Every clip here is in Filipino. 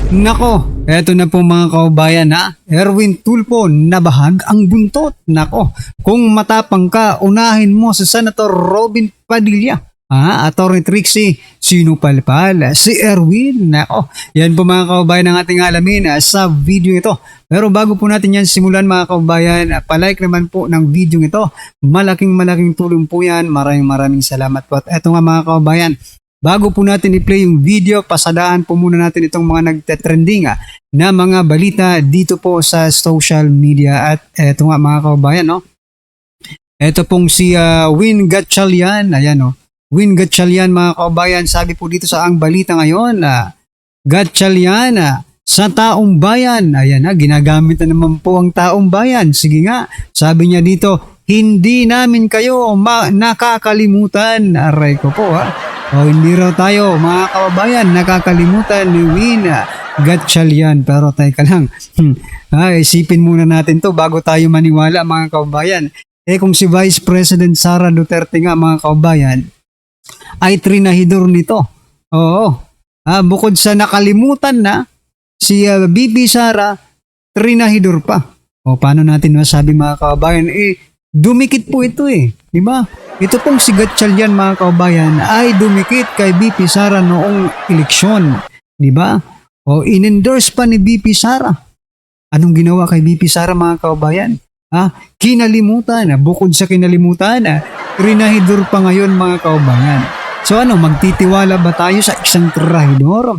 Nako, eto na po mga kaubayan ha. Erwin Tulfo, nabahag ang buntot. Nako, kung matapang ka, unahin mo sa Senator Robin Padilla. Attorney Trixie, sino palpal? Si Erwin. Nako, yan po mga kaubayan ang ating alamin sa video ito. Pero bago po natin yan simulan mga kaubayan, palike naman po ng video ito. Malaking tulong po yan. Maraming salamat po. At eto nga mga kaubayan, bago po natin i-play yung video, pasadaan po muna natin itong mga nagte-trending na mga balita dito po sa social media. At eto nga mga kaubayan, no? Eto pong si Win Gatchalian, ayan no. Win Gatchalian mga kaubayan, sabi po dito sa ang balita ngayon, Gatchalian sa taong bayan, ayan na, ginagamit na naman po ang taong bayan. Sige nga, sabi niya dito, hindi namin kayo nakakalimutan. Aray ko po hindi raw tayo mga kababayan nakakalimutan ni Win Gatchalian. Pero teka lang, isipin muna natin to bago tayo maniwala mga kababayan. Kung si Vice President Sara Duterte nga mga kababayan ay trinahidor nito. Oo. Bukod sa nakalimutan na, si BP Sara trinahidor pa. Paano natin masabi mga kababayan? Dumikit po ito di ba? Ito pong si Gatchalian mga kababayan ay dumikit kay BP Sara noong eleksyon, di ba? In-endorse pa ni BP Sara. Anong ginawa kay BP Sara mga kababayan? Kinalimutan. Bukod sa kinalimutan, trinahidor pa ngayon mga kababayan. So magtitiwala ba tayo sa isang trahidor?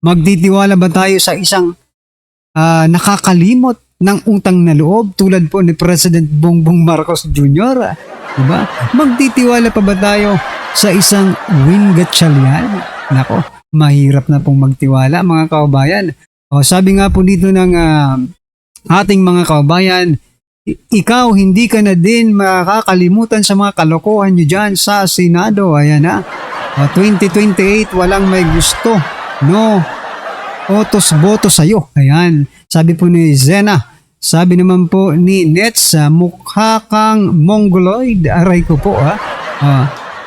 Magtitiwala ba tayo sa isang nakakalimot ng utang na loob tulad po ni President Bongbong Marcos Jr.? Diba? Magtitiwala pa ba tayo sa isang Win Gatchalian? Nako, mahirap na pong magtiwala mga kababayan. Sabi nga po dito ng ating mga kababayan, ikaw hindi ka na din makakalimutan sa mga kalokohan nyo dyan sa Senado. Ayan 2028 walang may gusto. No, otos-boto sa'yo. Ayan, sabi po ni Zena. Sabi naman po ni Nets, mukha kang mongoloid. Aray ko po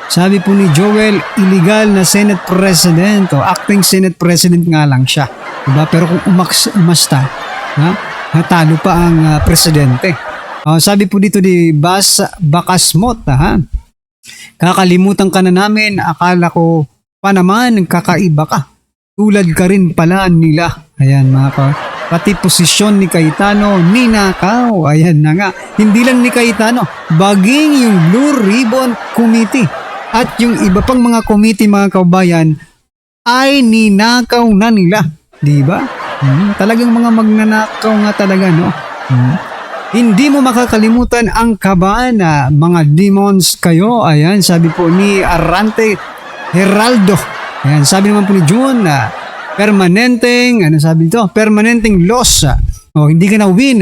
sabi po ni Joel, illegal na Senate President acting Senate President nga lang siya. Diba? Pero kung umasta, natalo pa ang presidente. Sabi po dito ni Bas Bakasmot, kakalimutan ka na namin, akala ko pa naman kakaiba ka. Tulad ka rin pala nila. Ayan pati posisyon ni Cayetano, ninakaw. Ayan na nga. Hindi lang ni Cayetano, baging yung Blue Ribbon Committee at yung iba pang mga committee mga kababayan ay ninakaw na nila. Diba? Talagang mga magnanakaw nga talaga, no? Hindi mo makakalimutan ang kaban mga demons kayo. Ayan, sabi po ni Arante Heraldo. Ayan, sabi naman po ni June, permanenteng loss. Hindi ka na win.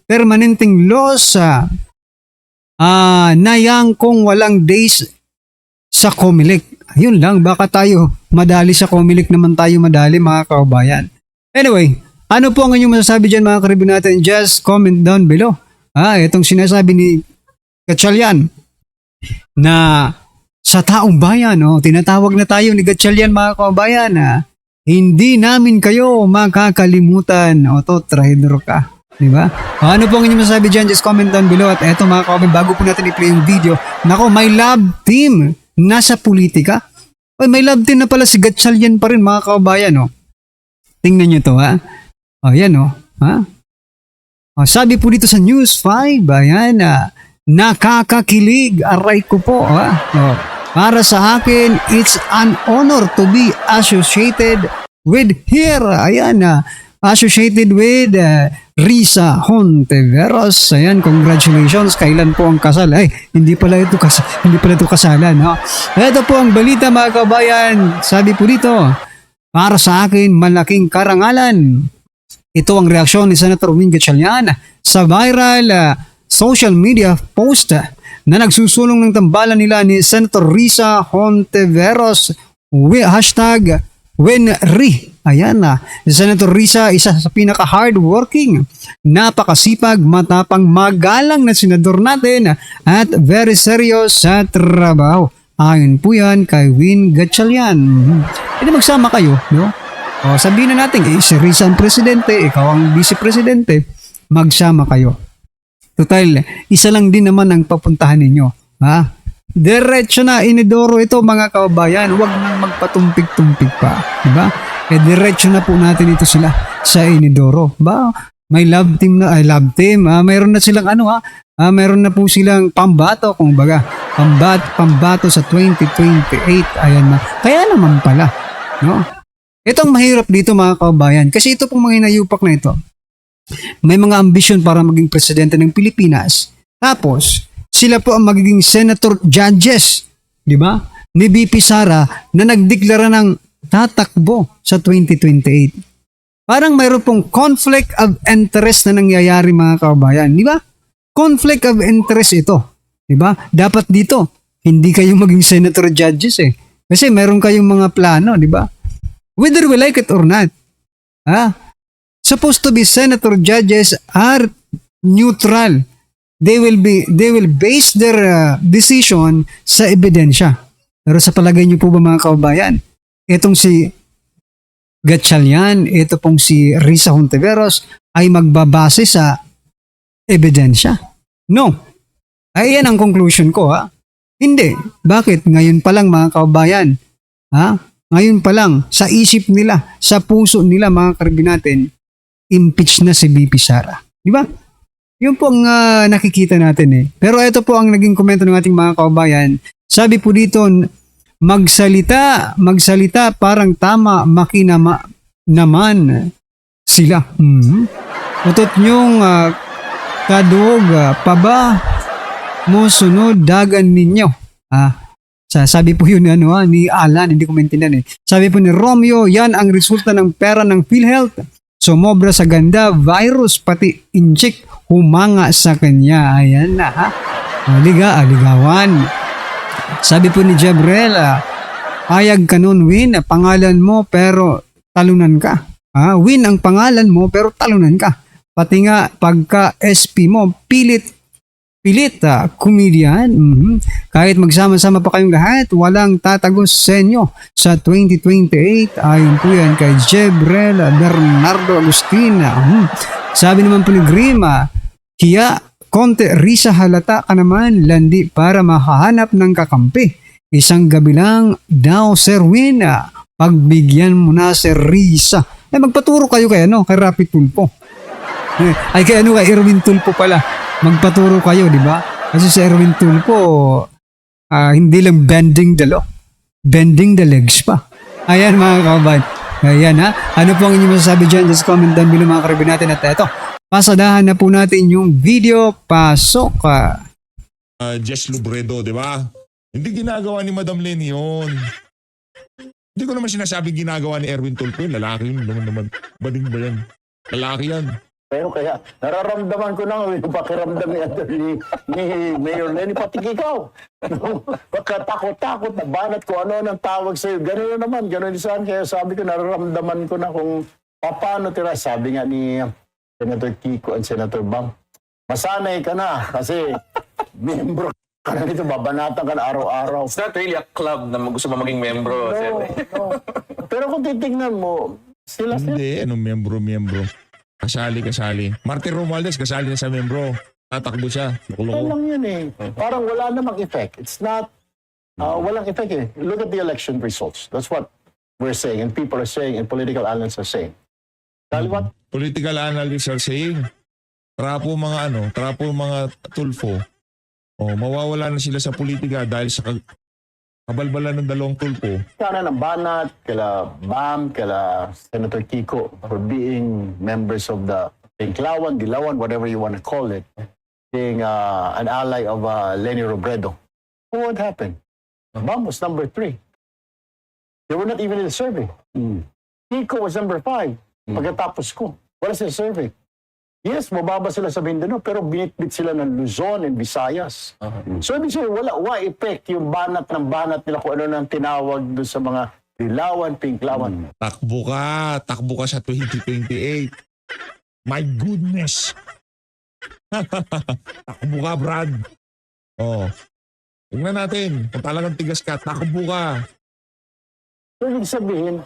Permanenteng loss. Nayang kung walang days sa Comelec. Yun lang, baka tayo madali sa Comelec naman tayo madali mga kaubayan. Anyway, ano po ang inyong masasabi dyan mga karibin natin? Just comment down below. Itong sinasabi ni Gatchalian na sa taong bayan, tinatawag na tayo ni Gatchalian mga kaubayan, hindi namin kayo makakalimutan. Trahidor ka. Diba? Ano po ang inyong masasabi dyan? Just comment down below. At eto mga kaubayan, bago po natin i-play yung video, nako, may love team nasa politika. May love team na pala si Gatchalian pa rin mga kaubayan. Tingnan nyo to Ayan sabi po dito sa News 5, ayan, nakakakilig. Aray ko po. Para sa akin, it's an honor to be associated with her. Ayan, associated with Risa Hontiveros. Ayan, congratulations. Kailan po ang kasal? Hindi pala ito kasalan. Ito po ang balita mga kabayan. Sabi po dito, para sa akin, malaking karangalan. Ito ang reaksyon ni Senator Win Gatchalian sa viral social media post na nagsusulong ng tambalan nila ni Senator Risa Hontiveros #WinRi. Ayan Senator Risa, isa sa pinaka-hardworking, napakasipag, matapang, magalang na senador natin at very serious sa trabaho. Ayon po yan kay Win Gatchalian. Magsama kayo, no? O sabihin na natin, si Risa ang presidente, ikaw ang vice-presidente, magsama kayo. Total, isa lang din naman ang papuntahan ninyo. Ha? Diretso na, inidoro ito mga kababayan. Huwag nang magpatumpik-tumpik pa. Diba? Diretso na po natin ito sila sa inidoro. Ba? May love team na, love team. Mayroon na silang mayroon na po silang pambato, kung baga. Pambato sa 2028. Ayan na. Kaya naman pala. No? Itong mahirap dito mga kababayan. Kasi ito pong mga inayupak na ito. May mga ambisyon para maging presidente ng Pilipinas. Tapos, sila po ang magiging senator judges, di ba? Ni VP Sara na nagdeklara ng tatakbo sa 2028. Parang mayroon pong conflict of interest na nangyayari mga kababayan, di ba? Conflict of interest ito, di ba? Dapat dito, hindi kayo maging senator judges eh. Kasi meron kayong mga plano, di ba? Whether we like it or not. Supposed to be senator judges are neutral. They will base their decision sa ebidensya. Pero sa palagay niyo po ba mga kababayan, itong si Gatchalian, ito pong si Risa Hontiveros ay magbabase sa ebidensya? No. Ay yan ang conclusion ko Hindi. Bakit? Ngayon pa lang mga kababayan. Ngayon pa lang, sa isip nila, sa puso nila mga karibin natin, impeach na si VP Sara. Di ba? Yun po ang nakikita natin eh. Pero ito po ang naging komento ng ating mga kababayan. Sabi po dito, magsalita parang tama, makinama naman sila. Utot nyong kadug, paba mo sunod dagan ninyo. Sabi po yun ni Alan, hindi ko maintindihan eh. Sabi po ni Romeo, yan ang resulta ng pera ng PhilHealth. Sumobra sa ganda, virus, pati inject, humanga sa kanya. Ayan na aligawan. Sabi po ni Jebrel, ayag ka nun, Win, pangalan mo pero talunan ka. Win ang pangalan mo pero talunan ka. Pati nga pagka SP mo, pilit comedian. Kahit magsama-sama pa kayong lahat, walang tatagos sa inyo sa 2028. Ayon po yan kay Jebrel Bernardo Agustina. Sabi naman po ni Grima, Kia, konti Risa halata ka naman, landi para makahanap ng kakampi. Isang gabi lang daw, Sir Win, pagbigyan mo na Sir Risa. Magpaturo kayo kay Rapi Tulfo. Kay Erwin Tulfo pala. Magpaturo kayo, di ba? Kasi si Erwin Tulfo, hindi lang bending the law, bending the legs pa. Ayan mga kababayan. Ayan Ano po ang inyong masasabi dyan? Just comment down below mga karibin natin. At eto, pasadahan na po natin yung video. Pasok Jess Lubredo, di ba? Hindi ginagawa ni Madam Leni yun. Hindi ko naman sinasabing ginagawa ni Erwin Tulfo yun. Lalaki yun naman. Bading ba yan? Lalaki yan. Pero kaya, nararamdaman ko na yung pakiramdam ni Mayor Leni, pati ikaw. Pagkatakot-takot, nabanat ko ano ang tawag sa'yo. Ganun na naman, ganun saan. Kaya sabi ko, nararamdaman ko na kung paano tira. Sabi nga ni Senator Kiko at Senator Bang, masanay ka na kasi membro ka na nito, babanatan ka na araw-araw. It's not really a club na gusto mo maging membro. No. Pero kung titignan mo, sila. Hindi, membro. Kasali. Martin Romualdez, kasali na sa membro. Tatakbo siya. Ano lang yun eh. Parang wala namang effect. It's not, walang effect eh. Look at the election results. That's what we're saying and people are saying and political analysts are saying. Dahil what? Political analysts are saying, trapo mga Tulfo. Mawawala na sila sa politika dahil sa kabalbalan ng dalawang Tulfo. Sana ng Banat, kala Bam, kala Senator Kiko for being members of the Pinklawan, Dilawan, whatever you want to call it, being an ally of Leni Robredo. What happened? Bam was number 3. They were not even in the survey. Kiko was number 5. Pagkatapos ko, wala sa survey. Yes, mababa sila sa Mindanao, pero binitbit sila ng Luzon and Visayas. So, ibig sabihin, wala effect yung banat ng banat nila kung ano nang tinawag doon sa mga Dilawan, Pinklawan. Takbo ka sa 2028. My goodness. Takbo ka, Brad. Tingnan natin, kung talagang tigas ka, takbo ka. So, ibig sabihin,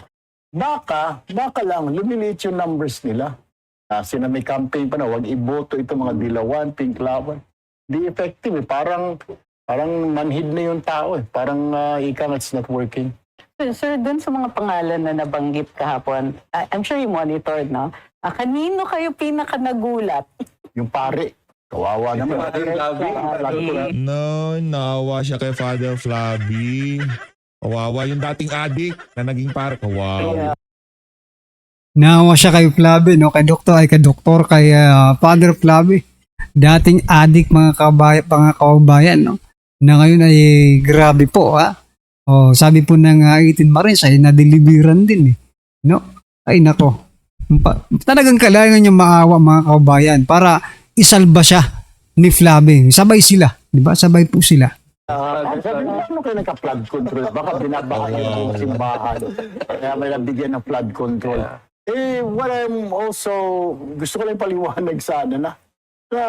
baka lang, lumiliit yung numbers nila. Kasi na may campaign pa na, wag iboto ito mga dilawan, pinklawan. Di effective eh. Parang manhid na yung tao eh. Parang it's not working. Sir, dun sa mga pangalan na nabanggit kahapon, I'm sure you monitored, no? Kanino kayo pinaka nagulat? Yung pare, kawawa naman. No, naawa siya kay Father Flavi. Kawawa yung dating adik na naging par. Kawawa. Naawa siya kay Flavi, no? Kay doktor, kay Father Flavi. Dating adik mga kaubayan, no? Na ngayon ay grabe po, ha? Oh, sabi po ng 18 Marines ay nadeliveran din, eh. No? Ay, nako. Talagang kailangan niya maawa mga kaubayan para isalba siya ni Flavi. Sabay sila, di ba? Sabay po sila. Ano kayo nagka-flood control? Baka binabahayan yung simbahan. Kaya may nabigyan ng flood control. What I'm also, gusto ko lang paliwanag sana na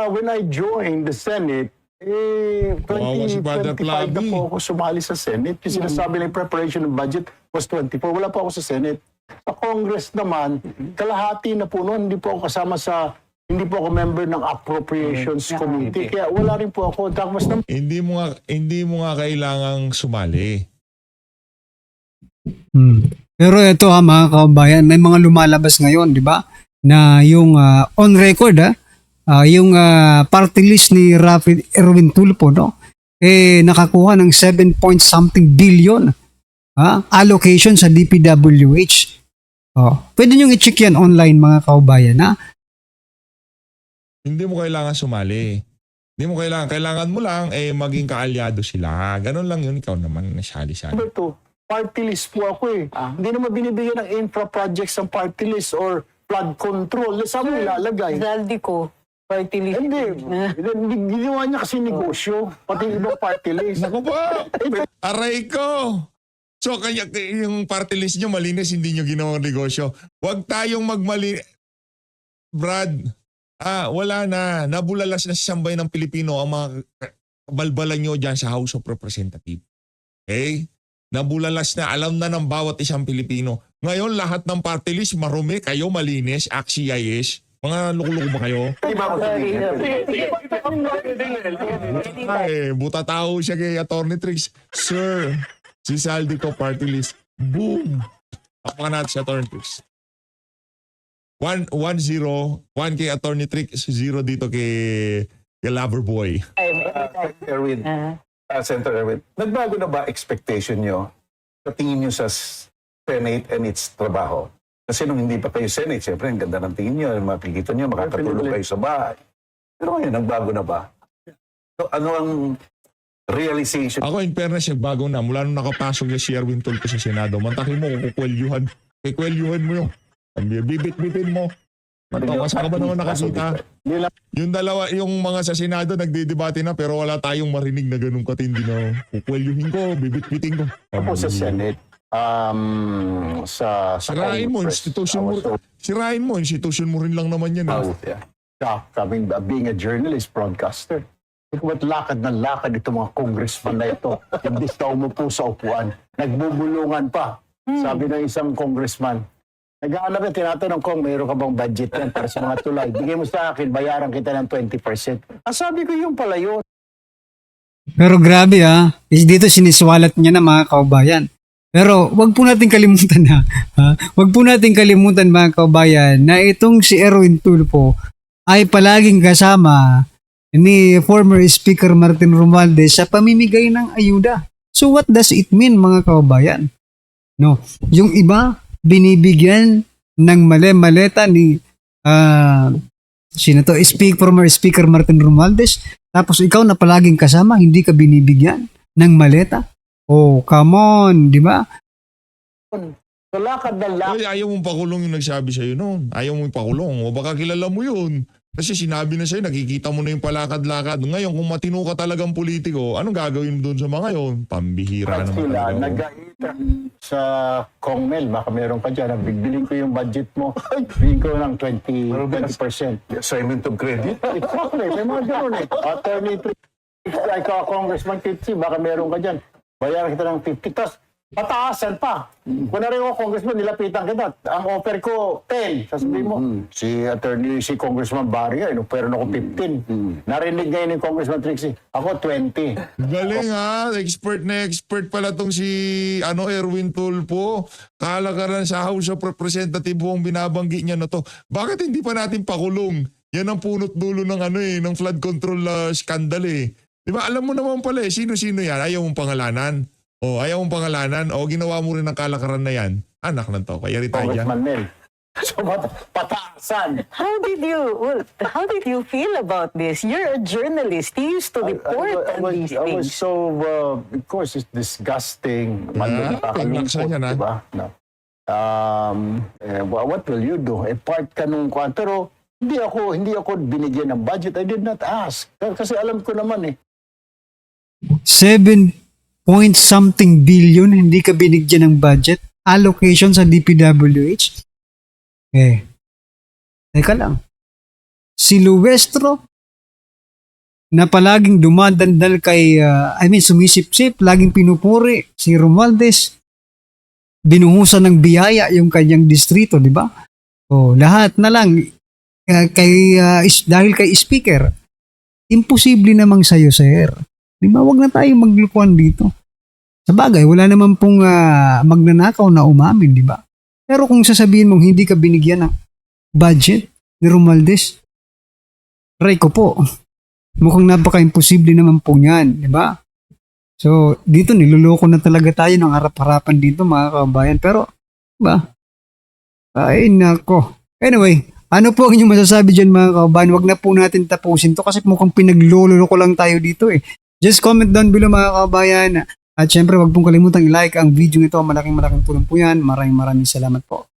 when I joined the Senate, Wow, si Father 2025 na Flavi. po ako sumali sa Senate. Yung sinasabi ng preparation ng budget was 24. Wala po ako sa Senate. Sa Congress naman, kalahati na po noon. Hindi po ako member ng Appropriations Committee. Kaya wala rin po ako. Tapos na Hindi mo nga kailangang sumali. Pero ito mga kaubayan, may mga lumalabas ngayon, di ba? Na yung on record, yung party list ni Erwin Tulfo, no? Nakakuha ng 7 point something billion allocation sa DPWH. Pwede nyo i-check yan online mga kaubayan, ha? Hindi mo kailangan sumali. Hindi mo kailangan mo lang maging kaalyado sila. Ganon lang yun, ikaw naman nasali-sali. ito, party list po ako eh. Hindi naman binibigyan ng infra projects ang party list or flood control. Saan mo ilalagay? Zaldico, party list. Hindi. Ginawa niya kasi negosyo. Pati ibang party list. Naku po! Aray ko! So, kaya yung party list nyo malinis, hindi nyo ginawang negosyo. Huwag tayong Brad, wala na. Nabulalas na sa sambay ng Pilipino ang mga balbalan nyo dyan sa House of Representatives. Okay? Nabulalas na, alam na ng bawat isang Pilipino. Ngayon, lahat ng party list, marumi, kayo malinis, ACT-CIS. Mga loko-loko ba kayo? Buta tao siya kay Atty. Trix. Sir, si Zaldico party list. Boom! Ako natin si Atty. Trix. 1-0, 1 kay Atty. Trix, 0 dito kay Loverboy. Erwin, Senator Erwin, nagbago na ba expectation nyo sa tingin nyo sa Senate and its trabaho? Kasi nung hindi pa kayo Senate, siyempre, ang ganda ng tingin nyo, makikita nyo, makakatulog kayo sa bahay. Pero ngayon, nagbago na ba? So, ano ang realization? Ako, in fairness, bago na. Mula nung nakapasok si Erwin Tulfo sa Senado, mantakin mo kung kukwelyuhan. Kukwelyuhan mo yun. Bibit-bitin mo. Saan ka ba naman nakakita? Yung dalawa, yung mga sa Senado nagdidebate na pero wala tayong marinig na ganun katindi na kukwelyuhin ko, bibit-bitin ko. Ako sa Senate, sa Sirain mo, Congress, institution mo. I was so Sirain mo, institution mo rin lang naman yan. shocked, being a journalist, broadcaster. Ba't lakad na lakad itong mga congressman na ito? Imbis na umupo sa upuan, nagbubulungan pa. Sabi ng isang congressman, nag-aanap na tinatanong ko, mayroon ka bang budget yan para sa mga tulay? Bigay mo sa akin, bayaran kita ng 20%. Sabi ko yung pala yun. Pero grabe dito siniswalat niya na mga kaubayan. Pero wag po natin kalimutan wag po natin kalimutan mga kaubayan na itong si Erwin Tulfo ay palaging kasama ni former Speaker Martin Romualdez sa pamimigay ng ayuda. So what does it mean mga kaubayan? No, yung iba binibigyan ng maleta ni sino to? Former Speaker Martin Romualdez. Tapos ikaw na palaging kasama, hindi ka binibigyan ng maleta. Oh, come on, di ba? So lakad na lakad. Ay, ayaw mong pakulong yung nagsabi sa'yo noon. Ayaw mong pakulong. O baka kilala mo yun. Kasi sinabi na sa'yo, nakikita mo na yung palakad-lakad. Ngayon, kung matino ka talagang politiko, anong gagawin mo doon sa mga yon? Pambihira ka naman Sila, talaga. nag-aita sa Congmel, baka meron ka dyan, bigbilin ko yung budget mo, bigyan ko ng 20%. Assignment of credit? Exactly, may mga gano'n eh. Attorney, ikaw, Congressman Kitsi, baka meron ka dyan. Bayaran kita ng 50, tas pataasan pa. Kunwari ko, congressman, nilapitan kita. Ang offer ko, 10. Sasabihin mo, si Congressman Barry, pero ako 15. Narinig ngayon ni Congressman Trixie, ako 20. Galing ha, expert na expert pala tong si Erwin Tulfo. Kalakaran sa House of Representatives ang binabanggit niya na to. Bakit hindi pa natin pakulong? Yan ang punot dulo ng ng flood control scandal eh. Di ba alam mo naman pala sino-sino yan? Ayaw mong pangalanan. Ayaw mong pangalanan. Ginawa mo rin ng kalakaran na yan. Anak ng to, kaya rin tayo dyan. Congressman Mel. So, pataasan. How did you feel about this? You're a journalist. You used to report on these I was things. so, of course, it's disgusting. paglaksa yan, ha? Diba? No. What will you do? Part ka nung kwan. Pero hindi ako binigyan ng budget. I did not ask. Kasi alam ko naman 7 point something billion hindi ka binigyan ng budget allocation sa DPWH. Teka lang. Si Luestro na palaging dumadandal kay sumisip-sip, laging pinupuri si Romualdez. Binuhusan ng biyaya yung kanyang distrito, di ba? Lahat na lang dahil kay speaker. Imposible namang sa'yo, sir. Di ba? Huwag na tayo maglukuan dito. Sa bagay, wala naman pong magnanakaw na umamin, di ba? Pero kung sasabihin mong hindi ka binigyan ng budget ni Romualdez, aray ko po, mukhang napaka-imposible naman po niyan, di ba? So, dito niloloko na talaga tayo ng harap-harapan dito, mga kabayan. Pero, di ba? Ay, nako. Anyway, ano po ang inyong masasabi dyan, mga kabayan? Huwag na po natin tapusin to kasi mukhang pinagloloko lang tayo dito eh. Just comment down below, mga kabayan. At syempre, huwag pong kalimutang i-like ang video nito. Malaking tulong po yan. Maraming salamat po.